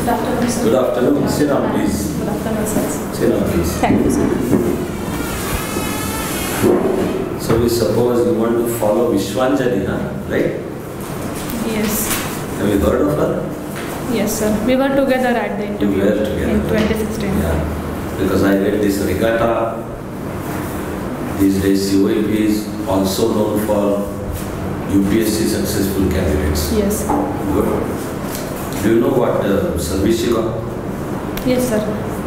afternoon, sir. Good afternoon. Sit down, please. Good afternoon, sir. Sit down, please. Thank you, sir. So we suppose you want to follow Vishwanjali, right? Yes. Have you heard of her? Yes, sir. We were together at the interview You were together. in 2016. Yeah. Because I read this regatta. These days COEP is also known for UPSC successful candidates. Yes. Good. Do you know what service you got? Yes, sir.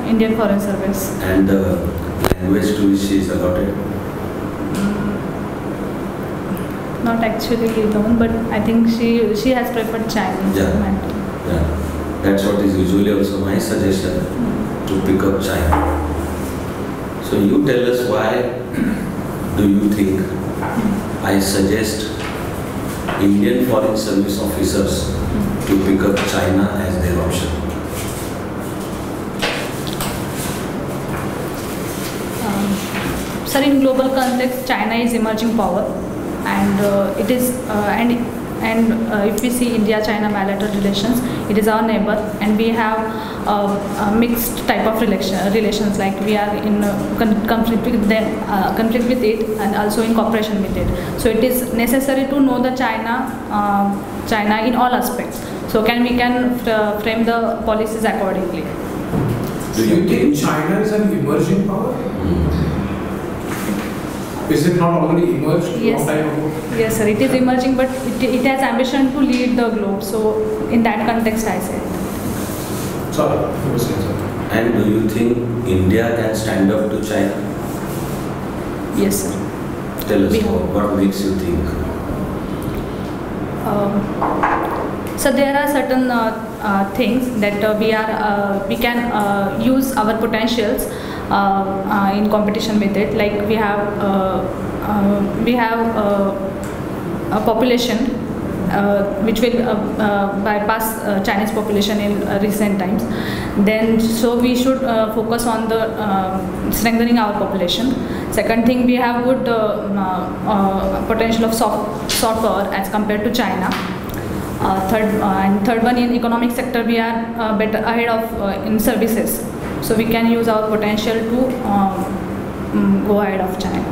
Indian Foreign Service. And language to which she is allotted? Not actually known, but I think she has preferred Chinese. Yeah. Yeah. That's what is usually also my suggestion, to pick up China. So you tell us, why do you think I suggest Indian Foreign Service officers to pick up China as their option? Sir, in global context, China is emerging power, and it is if we see India-China bilateral relations, it is our neighbor, and we have a mixed type of relations. Like we are in conflict with them, conflict with it, and also in cooperation with it. So it is necessary to know the China in all aspects. So we can frame the policies accordingly. Do you think China is an emerging power? Is it not already emerged long time ago? Yes, sir. It is emerging, but it has ambition to lead the globe. So in that context, I say. Sorry, you were saying something. And do you think India can stand up to China? Yes, sir. Tell us what makes you think? So there are certain things that we can use our potentials in competition with it. Like we have a population which will bypass Chinese population in recent times. Then so we should focus on the strengthening our population. Second thing, we have good potential of soft power as compared to China. Third one, in economic sector we are better ahead of in services. So we can use our potential to go ahead of China.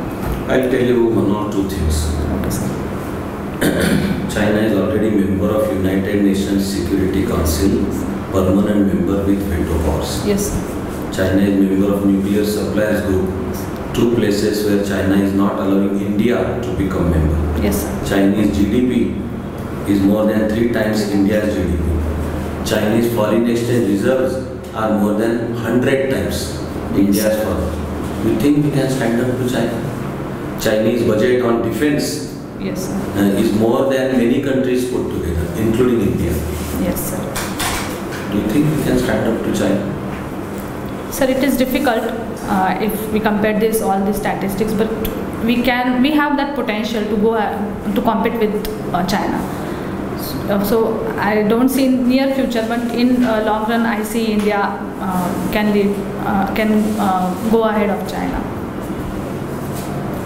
I'll tell you one or two things. Okay, sir. China is already member of United Nations Security Council, permanent member with veto powers. Yes, sir. China is member of Nuclear Suppliers Group, two places where China is not allowing India to become member. Yes, sir. Chinese GDP is more than 3 times India's GDP. Chinese foreign exchange reserves are more than 100 times India's foreign. You think we can stand up to China? Chinese budget on defense Yes, sir. is more than many countries put together, including India. Yes, sir. Do you think we can stand up to China? Sir, it is difficult if we compare all these statistics, but we have that potential to go to compete with China. So I don't see in near future, but in long run, I see India can go ahead of China.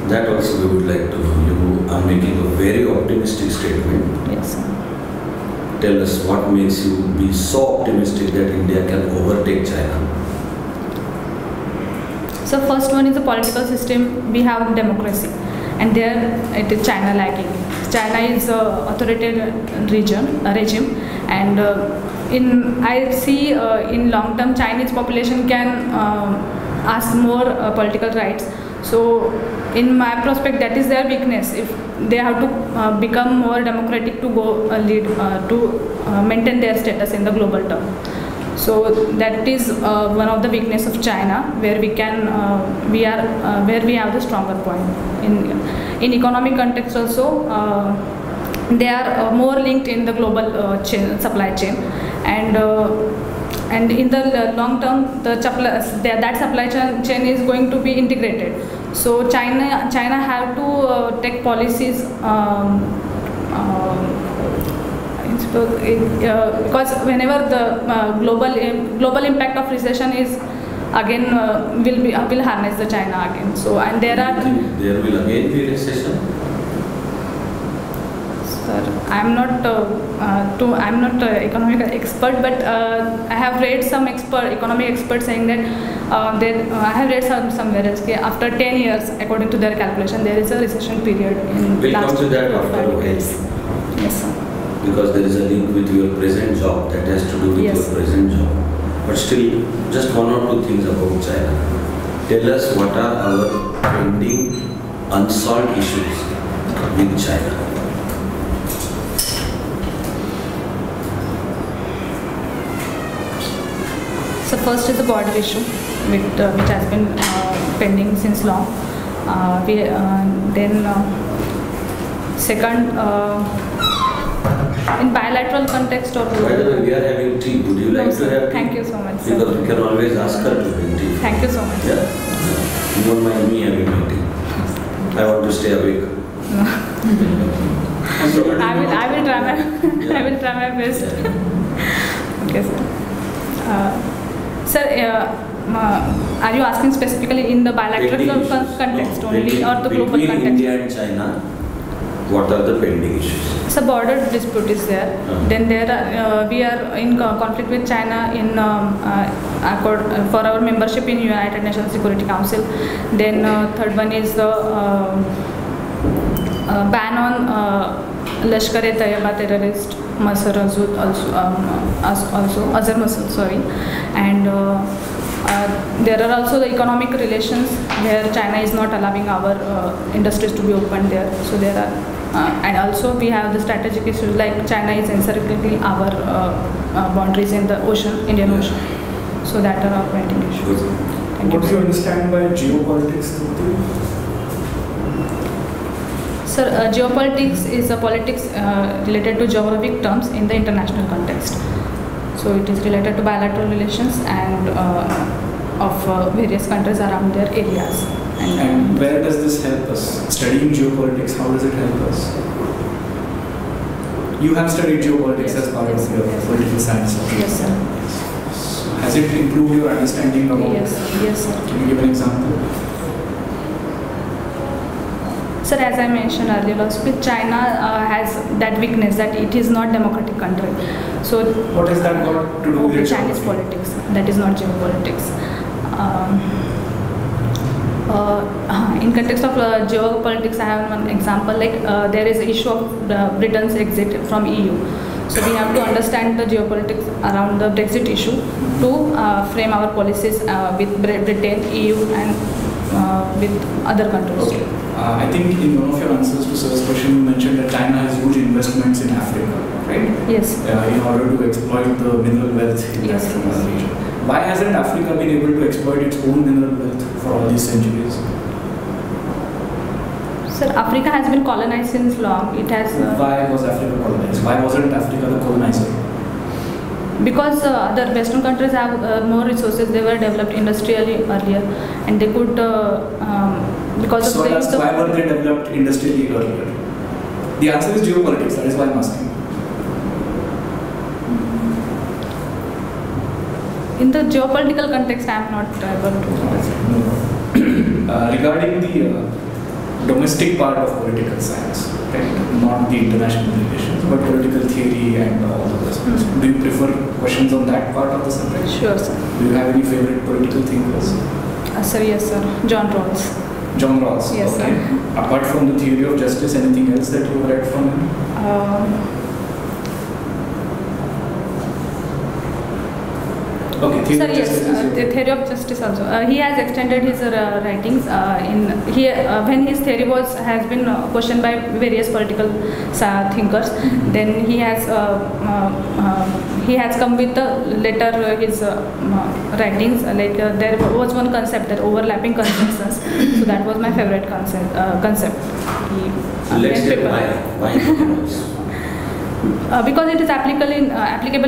That also we would like to know. You are making a very optimistic statement. Yes, sir. Tell us what makes you be so optimistic that India can overtake China. So first one is the political system. We have democracy, and there it is China lacking. China is authoritarian regime, and I see in long term Chinese population can ask more political rights. So in my prospect, that is their weakness. If they have to become more democratic to go lead to maintain their status in the global term. So that is one of the weakness of China, where we have the stronger point. In economic context also, they are more linked in the global supply chain, and in the long term, that supply chain is going to be integrated. So China have to take policies. Because whenever the global impact of recession is again will harness the China again. So and there will again be recession. Sir, I'm not economic expert, but I have read some economic experts saying that I have read somewhere else that after 10 years, according to their calculation, there is a recession period in We'll last come to that after a while. Yes, sir. Because there is a link with your present job that has to do with Yes. your present job. But still, just one or two things about China. Tell us what are our pending unsolved issues with China. So first is the border issue, which has been pending since long. Second, in bilateral context or... By the way, we are having tea. Would you like to have tea? Thank you so much, sir. Because we can always ask her to bring tea. Thank you so much. Yeah? You don't mind me having my tea. I want to stay awake. I will try my best. Okay, sir. Sir, are you asking specifically in the bilateral context only or the global Between context? India and China, what are the pending issues? So border dispute is there. Then we are in conflict with China in for our membership in United Nations Security Council. Then third one is the ban on Lashkar-e-Taiba terrorist Masar also Azhar Masud, sorry. And there are also the economic relations where China is not allowing our industries to be opened there. So there are and also we have the strategic issues like China is encircling our boundaries in the ocean, Indian Ocean. So that are our pending issues. What do you understand by geopolitics? Sir, geopolitics is a politics related to geographic terms in the international context. So it is related to bilateral relations and of various countries around their areas. And where does this help us? Studying geopolitics, how does it help us? You have studied geopolitics as part of your political science. Yes, sir. So has it improved your understanding about Yes, sir. Can you give an example? Sir, as I mentioned earlier, also China has that weakness that it is not democratic country. So what has that got to do with Chinese politics? That is not geopolitics. In context of geopolitics, I have one example. Like there is the issue of Britain's exit from EU. So we have to understand the geopolitics around the Brexit issue to frame our policies with Britain, EU, and with other countries. Okay. I think in one of your answers to Sir's question, you mentioned that China has huge investments in Africa, right? Yes. In order to exploit the mineral wealth in that region. Why hasn't Africa been able to exploit its own mineral wealth for all these centuries? Sir, Africa has been colonized since long. It has. Why was Africa colonized? Why wasn't Africa the colonizer? Because the Western countries have more resources. They were developed industrially earlier, and they could because so of the. Why were they developed industrially earlier? The answer is geopolitics. That is why I'm asking. In the geopolitical context, I am not able to. Regarding the domestic part of political science, right? Not the international relations, but political theory and all of those. Do you prefer questions on that part of the subject? Sure, sir. Do you have any favorite political thinkers? Sir, yes, sir. John Rawls. John Rawls. Yes, okay. sir. Apart from the theory of justice, anything else that you read from him? Okay, Sir, yes, the theory of justice also. He has extended his writings when his theory has been questioned by various political thinkers. Then he has come with later his writings. Like there was one concept, that overlapping consensus. So that was my favorite concept. Let's get why because it is applicable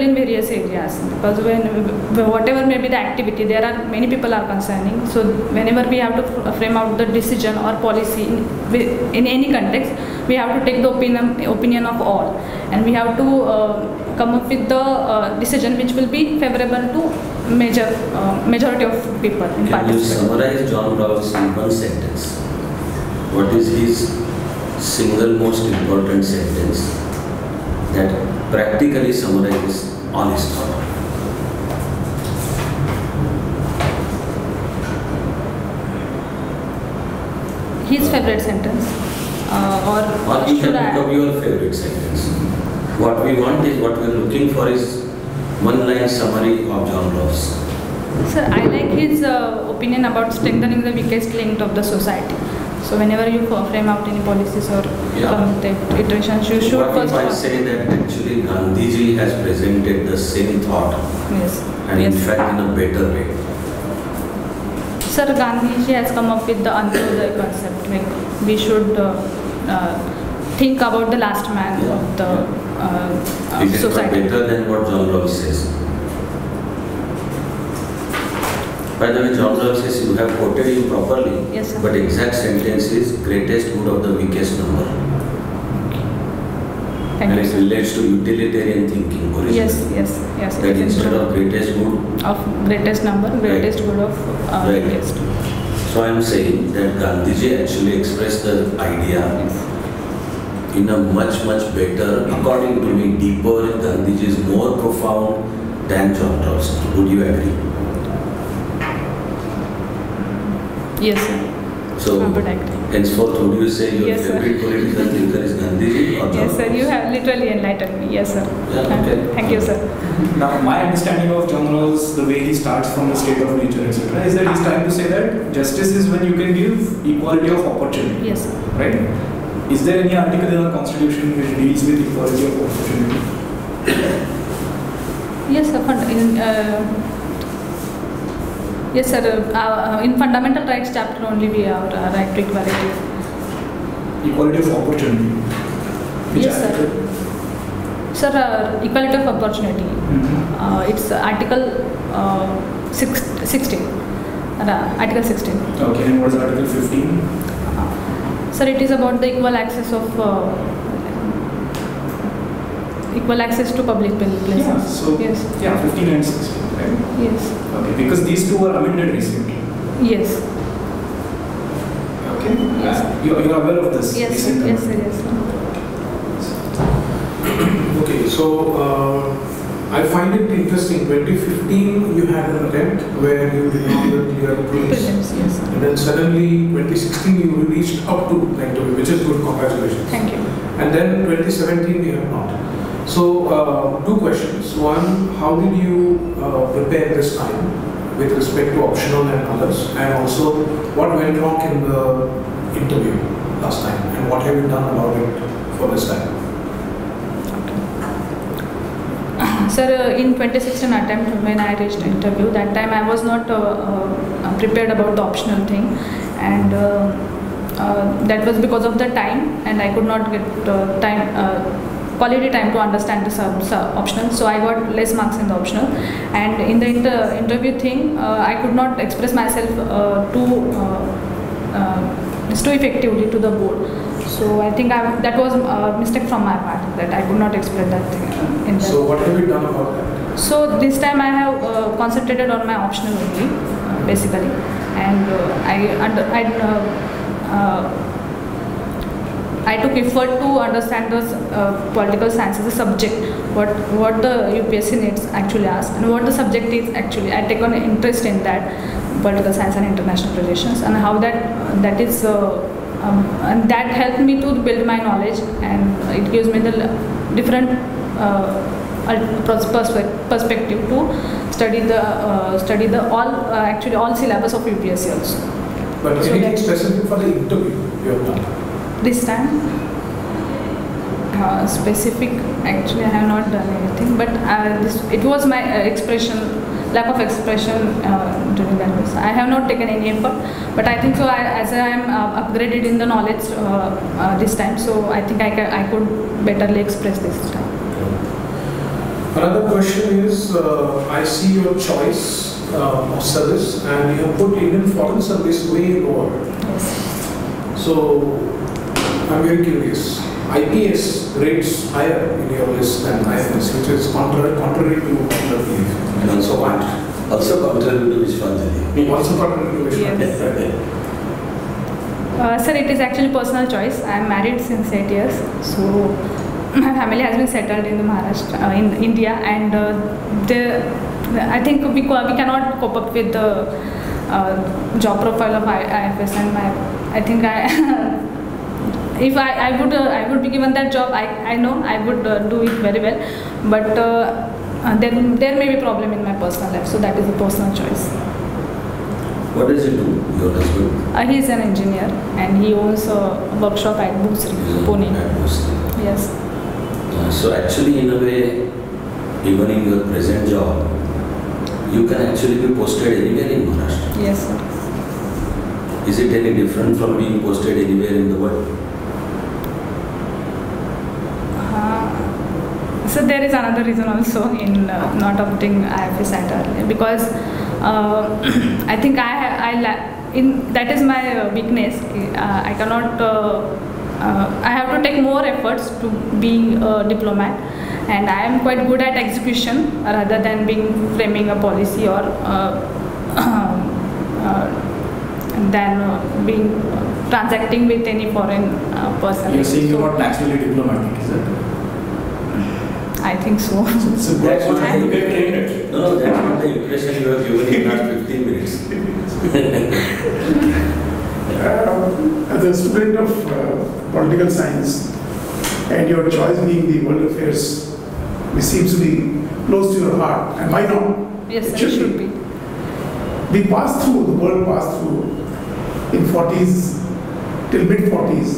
in various areas. Because whatever may be the activity, there are many people are concerning. So whenever we have to frame out the decision or policy in any context, we have to take the opinion of all, and we have to come up with the decision which will be favorable to majority of people. Can you summarize John Rawls in one sentence? What is his single most important sentence that practically summarizes all his thought. His favorite sentence, or you should can I? pick up your favorite sentence. What we want is, what we are looking for is one-line summary of John Rawls. Sir, I like his opinion about strengthening the weakest link of the society. So whenever you frame out any policies or iterations, you should What first. if I say that actually Gandhiji has presented the same thought, Yes. and Yes. in fact in a better way? Sir, Gandhiji has come up with the Antyodaya concept. Like we should think about the last man of the It is not society. better than what John Rawls says. By the way, John Rawls says, you have quoted him properly, Yes, sir. but exact sentence is greatest good of the weakest number. Thank And you. it Sir. relates to utilitarian thinking originally. Yes. That it is instead of greatest good, of greatest number, greatest good of Right. weakest. so I am saying that Gandhiji actually expressed the idea in a much better, according to me, deeper. Gandhiji is more profound than John Rawls. Would you agree? Yes, sir. So, I would agree. henceforth, would you say your Yes, sir. favorite political thinker is Gandhiji or John Yes, sir. Rawls? You have literally enlightened me. Yes, sir. Yeah, okay. Thank you, sir. Now, my understanding of John Rawls, the way he starts from the state of nature, etc., is that he's trying to say that justice is when you can give equality of opportunity. Yes, sir. Right? Is there any article in our constitution which deals with equality of opportunity? Yes, sir. Yes, sir. In fundamental rights chapter only we have right to equality. Equality of opportunity. Which Yes, sir. article? Sir, equality of opportunity. It's Article 16. Article 16. Okay, and what is Article 15? Sir, it is about the equal access to public places. Yeah, so, yes. yeah, 15 and 16, right? Yes. Okay, because these two were amended recently. Yes. Okay, Yes. You're aware of this? Yes. recent Yes. amendment? Yes. Okay, so I find it interesting. 2015, you had an attempt where you did not clear prelims. Prelims, yes. And then suddenly, 2016, you reached up to interview, which is good. Congratulations. Thank you. And then 2017, you have not. So, two questions. One, how did you prepare this time with respect to optional and others? And also, what went wrong in the interview last time? And what have you done about it for this time? Sir, in 2016 attempt when I reached interview, that time I was not prepared about the optional thing, and that was because of the time, and I could not get quality time to understand the optional, so I got less marks in the optional, and in the interview thing, I could not express myself too effectively to the board. So I think that was a mistake from my part, that I could not explain that thing in that. So what have you done about that? So this time I have concentrated on my optional only, basically, and I took effort to understand the political science as a subject, what the UPSC needs actually ask, and what the subject is actually. I take an interest in that, political science and international relations, and how that is. And that helped me to build my knowledge, and it gives me the different perspective to study the all syllabus of UPSC also. But So anything that- specific for the interview you have done? This time, specific, actually I have not done anything, but it was my lack of expression during that. I have not taken any effort, but I think so. As I am upgraded in the knowledge this time, so I think I could betterly express this time. Another question is, I see your choice of service, and you have put Indian Foreign Service way lower. Yes. So, I'm very curious. IPS rates higher in your list than IFS, which is contrary to popular belief. And also contrary to Vishwanjali. Also contrary to Vishwan. Yes. Sir, it is actually personal choice. I am married since 8 years, so my family has been settled in the Maharashtra, in India, and I think we cannot cope up with the job profile of IFS, and I think if I would be given that job, I know I would do it very well, but there may be problem in my personal life, so that is a personal choice. What does he do, your husband? He is an engineer and he owns a workshop at Dhodmise, Pune. Yes. So actually, in a way, even in your present job, you can actually be posted anywhere in Maharashtra. Yes, sir. Is it any different from being posted anywhere in the world? So there is another reason also in not opting IFS at all, because I think that is my weakness. I cannot. I have to take more efforts to be a diplomat, and I am quite good at execution rather than framing a policy or than transacting with any foreign person. You're saying you're not naturally diplomatic, is it? I think so. So that's what you get trained at. No, that's not the impression you have given in the last 15 minutes. As a student of political science, and your choice being the world affairs, which seems to be close to your heart, and why not? Yes, it should be. We passed through, the world passed through in 40s till mid-40s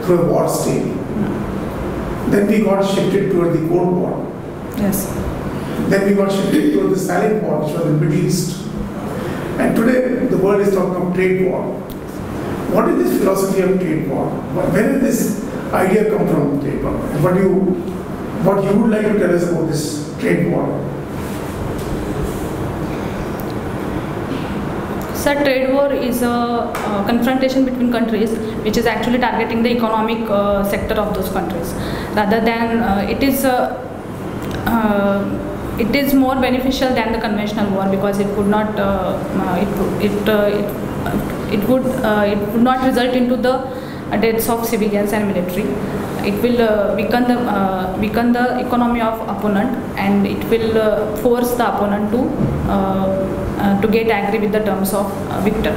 through a war state. Then we got shifted toward the Cold War. Yes. Then we got shifted toward the Silent War, which was in the Middle East. And today the world is talking of trade war. What is this philosophy of trade war? Where did this idea come from, trade war? And what you would like to tell us about this trade war? So trade war is a confrontation between countries which is actually targeting the economic sector of those countries. Rather than it is more beneficial than the conventional war, because it would not it would not result into the deaths of civilians and military. It will weaken the economy of opponent, and it will force the opponent to get angry with the terms of victor.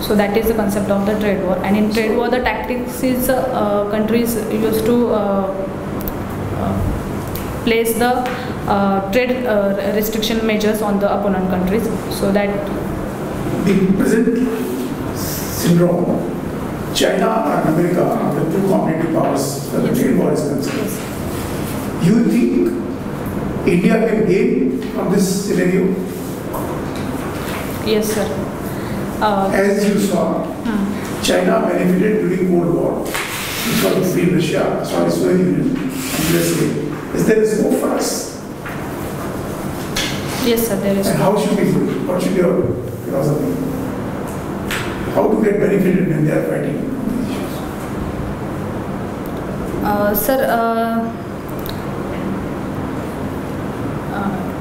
So that is the concept of the trade war. And in trade war, the tactics is countries used to place the trade restriction measures on the opponent countries, so that the present syndrome, China and America are the two competitive powers where the trade war is concerned. You think India can gain from this scenario? yes, sir. As you saw, China benefited during Cold War, which was between Russia, Soviet Union and USA. Is there a scope for us? Yes, sir, there is. And how should we do it? What should your philosophy? How to get benefited when they are fighting? Sir,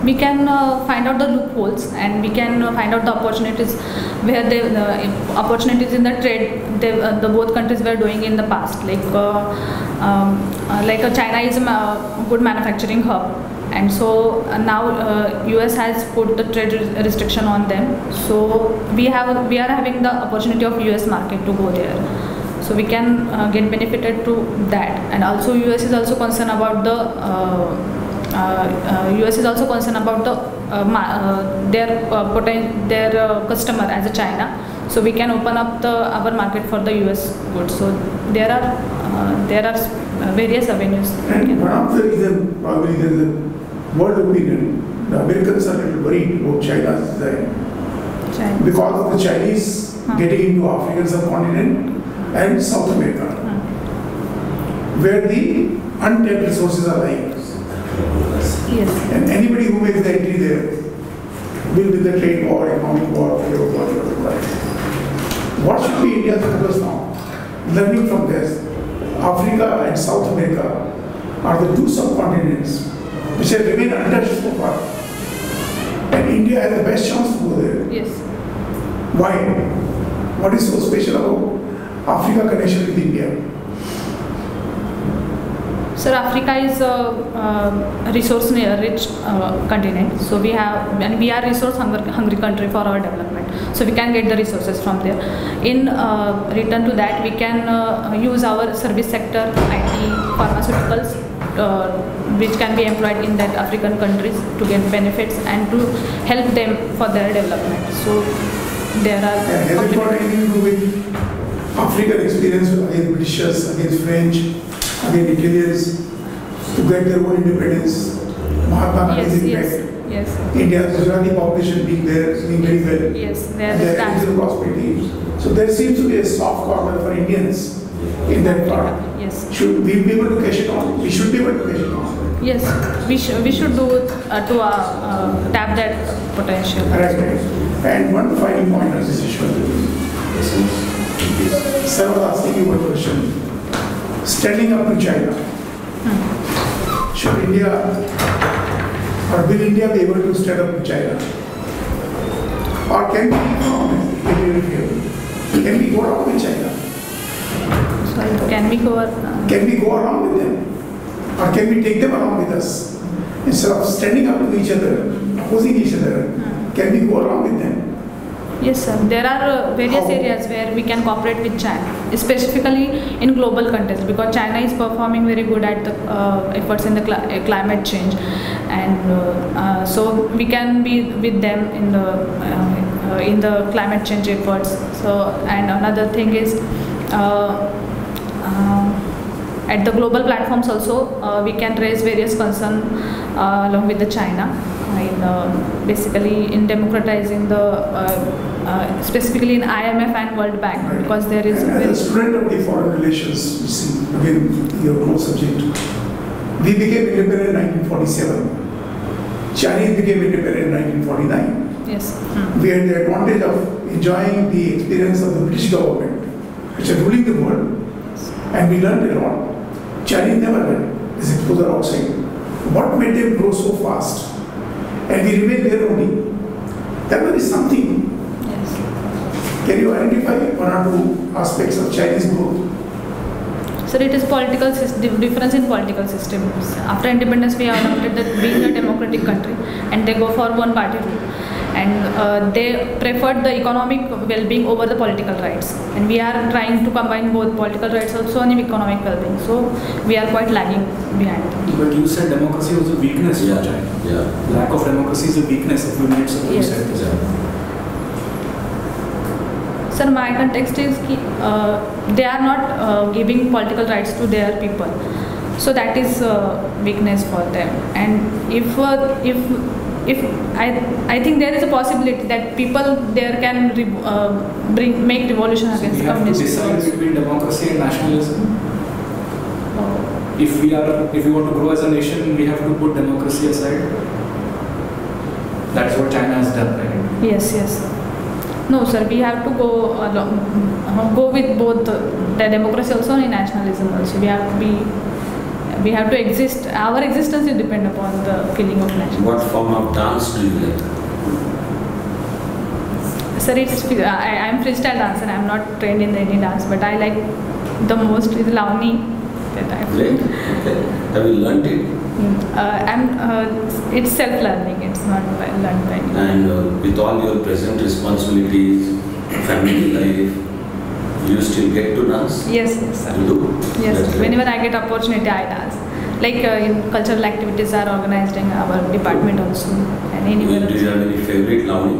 we can find out the loopholes, and we can find out the opportunities where the opportunities in the trade the both countries were doing in the past. Like China is a good manufacturing hub, and so now US has put the trade restriction on them. So we are having the opportunity of US market to go there. So we can get benefited to that, and also US is also concerned about the their customer as a China. So we can open up our market for the US goods. So there are various avenues. And one of the reasons, probably there is a world opinion, the Americans are a little worried about China's design. Because of the Chinese getting into African subcontinent and South America, where the untapped resources are lying. Yes. And anybody who makes the entry there will be the trade war, economic war, whatever. What should be India's focus now? Learning from this, Africa and South America are the two subcontinents which have remained untouched so far. And India has the best chance to go there. Yes. Why? What is so special about Africa connection with India? Sir, Africa is a resource-rich continent. So we are resource-hungry country for our development. So we can get the resources from there. In return to that, we can use our service sector, IT, pharmaceuticals, which can be employed in that African countries to get benefits and to help them for their development. So there are. Has it got anything to do with African experience against Britishers, against French, against Italians to get their own independence? Mahatma Gandhi's impact. Yes. India's Gujarati population being there, doing very well. Yes, Their prosperity. So there seems to be a soft corner for Indians in that part. Yes. Should we be able to cash it on? We should be able to cash it on. Yes, we should do it to tap that potential. Right. And one final point on this issue. Sir was asking you one question. Standing up to China. Should India or will India be able to stand up to China? Or can we go along with China? So can we go? Can we go along with them? Or can we take them along with us? Instead of standing up to each other, opposing each other, can we go along with them? Yes, sir. There are various areas where we can cooperate with China, specifically in global context, because China is performing very good at the efforts in the climate change, and so we can be with them in the climate change efforts. So, and another thing is at the global platforms also we can raise various concerns along with the China. Basically in democratizing the specifically in IMF and World Bank, because there is as a student of the foreign relations, you see, again your close subject, we became independent in 1947. Chinese became independent in 1949. Yes. We had the advantage of enjoying the experience of the British government, which are ruling the world, and we learned a lot. Chinese never had this exposure outside. What made them grow so fast? And we remain there only. That will be something. Yes. Can you identify one or two aspects of Chinese growth? So it is political difference in political systems. After independence, we have adopted that being a democratic country, and they go for one party rule, and they preferred the economic well-being over the political rights. And we are trying to combine both political rights also and economic well-being. So we are quite lagging behind. But you said democracy was a weakness for China. Yeah. Lack of democracy is a weakness of human rights. Yes. Sir, my context is they are not giving political rights to their people, so that is weakness for them. And if I think there is a possibility that people there can make revolution against communism. We have to decide between democracy and nationalism. If we want to grow as a nation, we have to put democracy aside. That's what China has done, right? Yes. No, sir. We have to go with both the democracy also and nationalism also. We have to exist. Our existence is depend upon the feeling of nationalism. What form of dance do you like? Sir, I am freestyle dancer. I am not trained in any dance, but I like the most is Lavani. Great. Okay. Have you learned it? It's self-learning. It's not learned by me. And with all your present responsibilities, family life, you still get to dance? Yes, sir. You do? Yes. That's Whenever great. I get opportunity, I dance. Like in cultural activities are organized in our department also, and anywhere Do you have any favorite Lavani?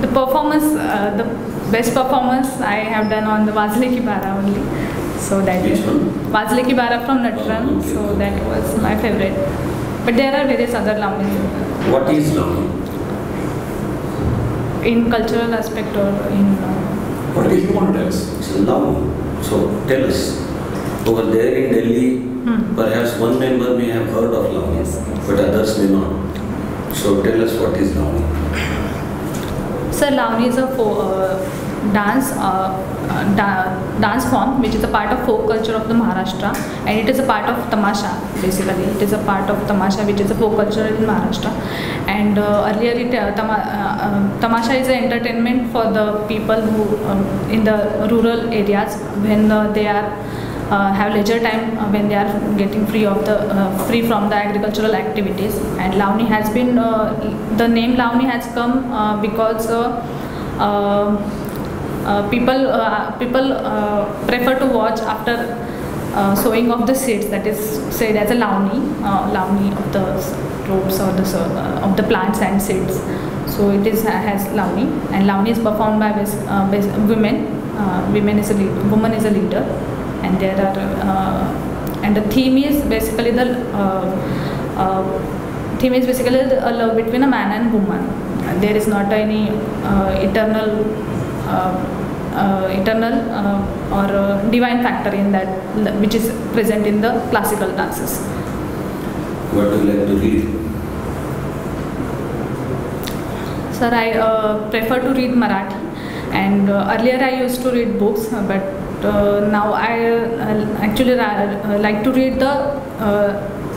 The performance, the best performance I have done on the Vazle Ki Bara only. So that Which is one? Vazle Ki Bara from Natran. Oh, okay. So that was my favorite. But there are various other Lavani What is Lavani? in cultural aspect or in. What do you want to tell us? It's Lavani. So tell us. Over there in Delhi, perhaps one member may have heard of Lavani, Yes. but others may not. So tell us what is Lavani. Sir, Lavani is a dance form which is a part of folk culture of the Maharashtra, and it is a part of tamasha. Basically, it is a part of tamasha which is a folk culture in Maharashtra. And earlier, tamasha is an entertainment for the people who in the rural areas when they are have leisure time, when they are getting free from the agricultural activities. And Lavani has been the name Lavani has come because people prefer to watch after sowing of the seeds, that is said as a Lavani of the ropes or of the plants and seeds. So it has Lavani, and Lavani is performed by women. Woman is a leader, and there are and the theme is basically the love between a man and woman. There is not any eternal or divine factor in that, which is present in the classical dances. What do you like to read? Sir, I prefer to read Marathi, and earlier I used to read books, but now I actually like to read the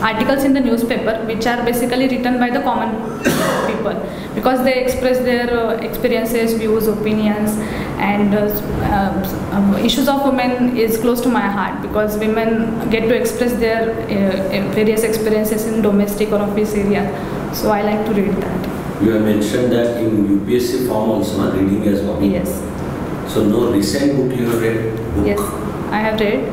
articles in the newspaper, which are basically written by the common people, because they express their experiences, views, opinions, and issues of women is close to my heart, because women get to express their various experiences in domestic or office area. So I like to read that. You have mentioned that in UPSC form also, reading as hobby. Yes. So no recent book you have read? Yes, I have read.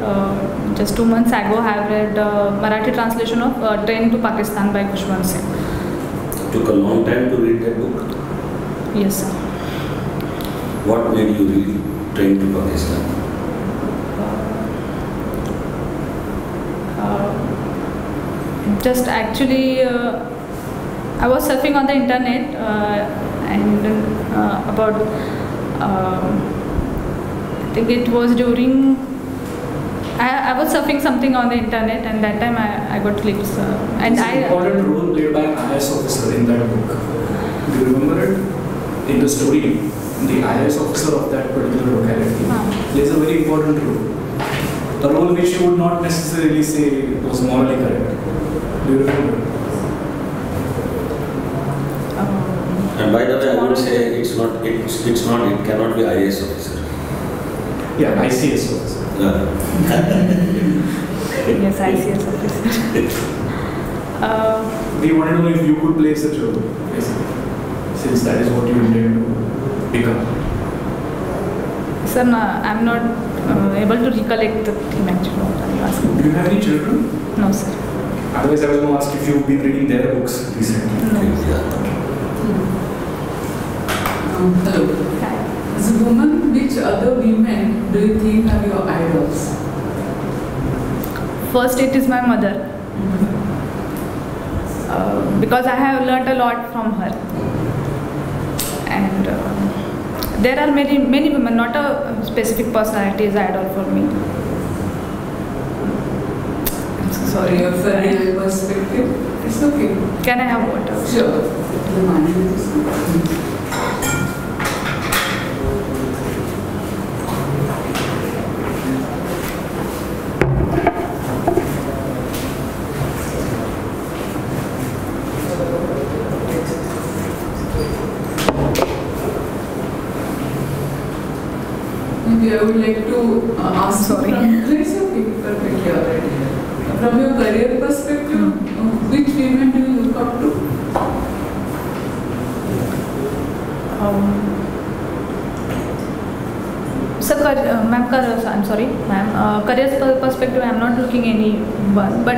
Just 2 months ago, I have read Marathi translation of Train to Pakistan by Kushwant Singh. Took a long time to read that book? Yes, sir. What made you read Train to Pakistan? Just actually, I was surfing on the internet and about, I think it was during, I was surfing something on the internet, and that time I got clips. And it's an important role played by an IS officer in that book. Do you remember it? In the story, the IS officer of that particular locality plays a very important role. The role which you would not necessarily say was morally correct. Do you remember? And by the way, I would say it cannot be IAS officer. Yeah, ICS officer. Yes, ICS officer. We want to know if you could play such a role, since that is what you intend to become. Sir, no, I'm not able to recollect the theme actually. What are you asking? Do you have any children? No, sir. Otherwise, I was going to ask if you've been reading their books recently. No. Hello. Hi. As a woman, which other women do you think are your idols? First, it is my mother. Because I have learnt a lot from her. And there are many women, not a specific personality is idol for me. I'm so sorry. Your career perspective? It's okay. Can I have water? Sure. Maybe I would like to ask. Sorry. It's okay, perfectly alright. From your career perspective, which women do you look up to? Sir, I'm sorry, ma'am. Career perspective, I'm not looking anyone, but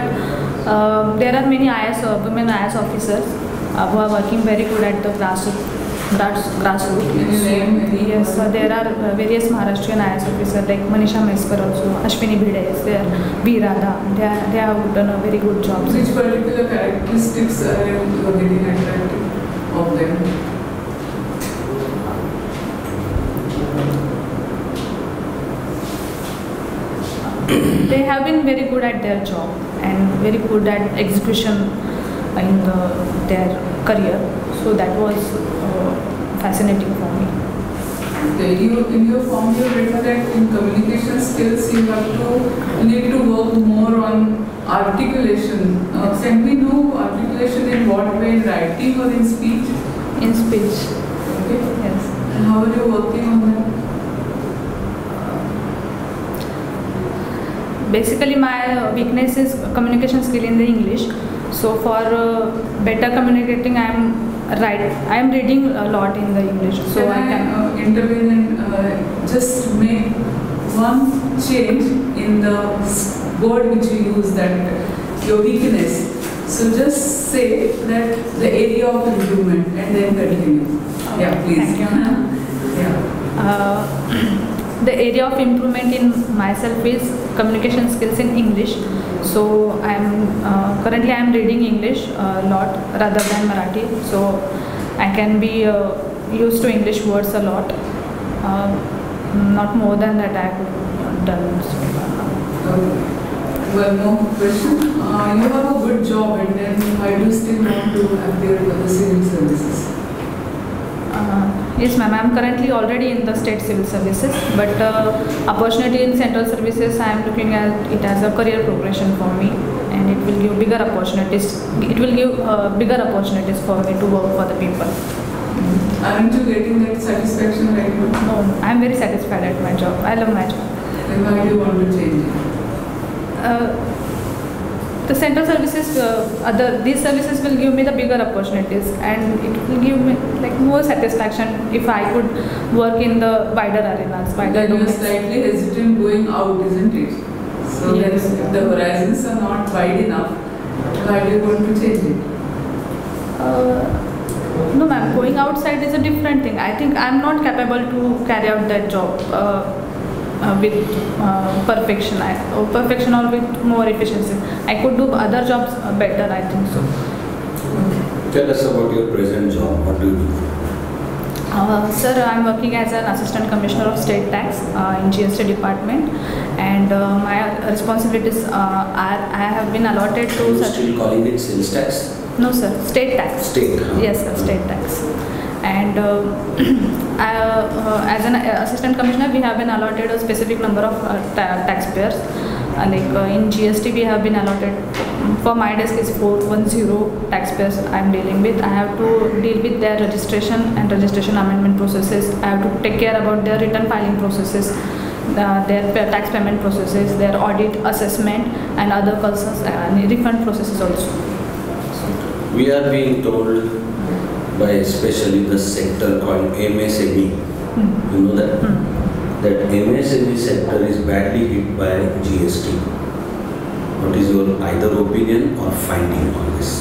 there are many women IS officers who are working very good at the grassroots. Yes, so there are various Maharashtrian IS officers like Manisha Meskar also, Ashwini Bhide is there, Virada. They have done a very good job. Which particular characteristics are you getting attractive of them? They have been very good at their job and very good at execution in their career. So that was fascinating for me. Okay, in your form you written that in communication skills you need to work more on articulation. Can we know articulation in what way, in writing or in speech? In speech. Okay. Yes. And how are you working on that? Basically, my weakness is communication skill in the English. So for better communicating, I am reading a lot in the English. So Can I intervene and just make one change in the word which you use, that your weakness. So just say that the area of improvement and then continue. Yeah, please. Thank you. Yeah. The area of improvement in myself is communication skills in English. So currently I am reading English a lot rather than Marathi. So I can be used to English words a lot. Not more than that I could have done. One more question. You have a good job, and then why do you still want to appear for the civil services? Yes, ma'am. I am currently already in the state civil services, but opportunity in central services, I am looking at it as a career progression for me, and it will give bigger opportunities. It will give bigger opportunities for me to work for the people. Aren't you getting that satisfaction right now? No, I am very satisfied at my job. I love my job. Then why do you want to change it? The central services, these services will give me the bigger opportunities, and it will give me like more satisfaction if I could work in the wider arenas, wider Then you are domains. slightly hesitant going out, isn't it? So Yes. if the horizons are not wide enough, why do you want to change it? No, ma'am. Going outside is a different thing. I think I am not capable to carry out that job with perfection, perfection or with more efficiency. I could do other jobs better. I think so. Tell us about your present job. What do you do? Sir, I am working as an assistant commissioner of state tax in GST department, and my responsibilities are I have been allotted Are to you such. still calling it sales tax? No, sir, state tax. State. Yes, sir, state tax. And as an assistant commissioner, we have been allotted a specific number of taxpayers. In GST, we have been allotted, for my desk is 410 taxpayers I am dealing with. I have to deal with their registration and registration amendment processes. I have to take care about their return filing processes, their tax payment processes, their audit, assessment, and other concerns, and refund processes also. We are being told by especially the sector called MSME. You know that? That MSME sector is badly hit by GST. What is your either opinion or finding on this?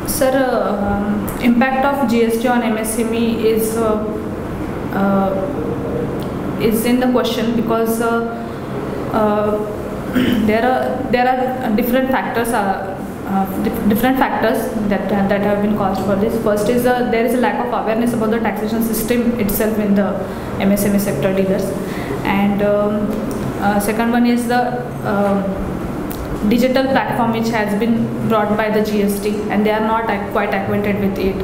Sir, impact of GST on MSME is in the question, because there are different factors that have been caused for this. First is there is a lack of awareness about the taxation system itself in the MSME sector dealers, and second one is the digital platform which has been brought by the GST, and they are not quite acquainted with it.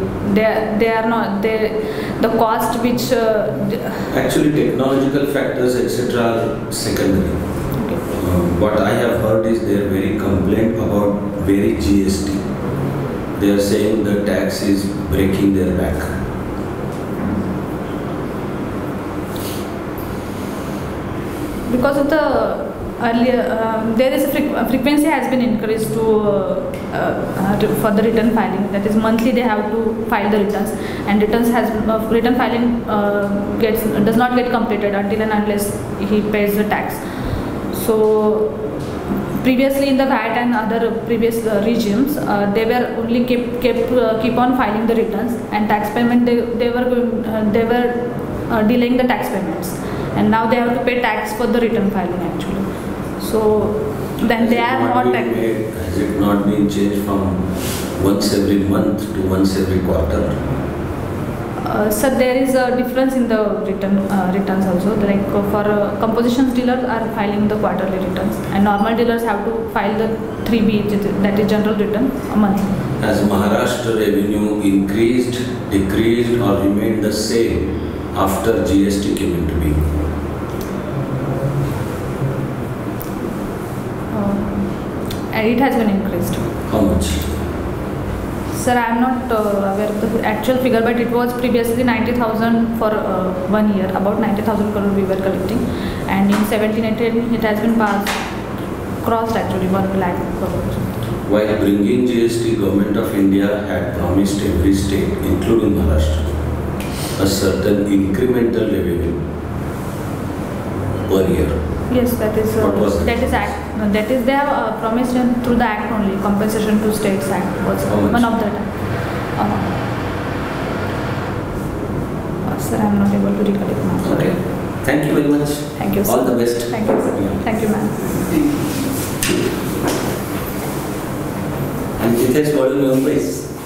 The cost which Actually, technological factors etc. are secondary. What I have heard is they are very complaint about very GST. They are saying the tax is breaking their back. because of the earlier, there is a frequency has been increased for the return filing. That is, monthly they have to file the returns, and return filing does not get completed until and unless he pays the tax. So previously in the VAT and other previous regimes, they were only keep on filing the returns, and tax payment they were delaying the tax payments, and now they have to pay tax for the return filing actually. So then they are not. Has it not been changed from once every month to once every quarter? So there is a difference in the returns also. Like for compositions dealers are filing the quarterly returns, and normal dealers have to file the 3B, that is general return, monthly. Has Maharashtra revenue increased, decreased or remained the same after GST came into being? It has been increased. How much? Sir, I am not aware of the actual figure, but it was previously 90,000 for 1 year. About 90,000 crore we were collecting, and in 17-18 it has been crossed actually 1 lakh crore. While bringing GST, Government of India had promised every state, including Maharashtra, a certain incremental revenue per year. Yes, that is What was it? that is act. That is they have promised through the act only. Compensation to states act was How much? one of the. Sir, I am not able to recollect now. Okay. Thank you very much. Thank you, sir. All the best. Thank you, sir. Yeah. Thank you, ma'am. And Jitesh, what is your place?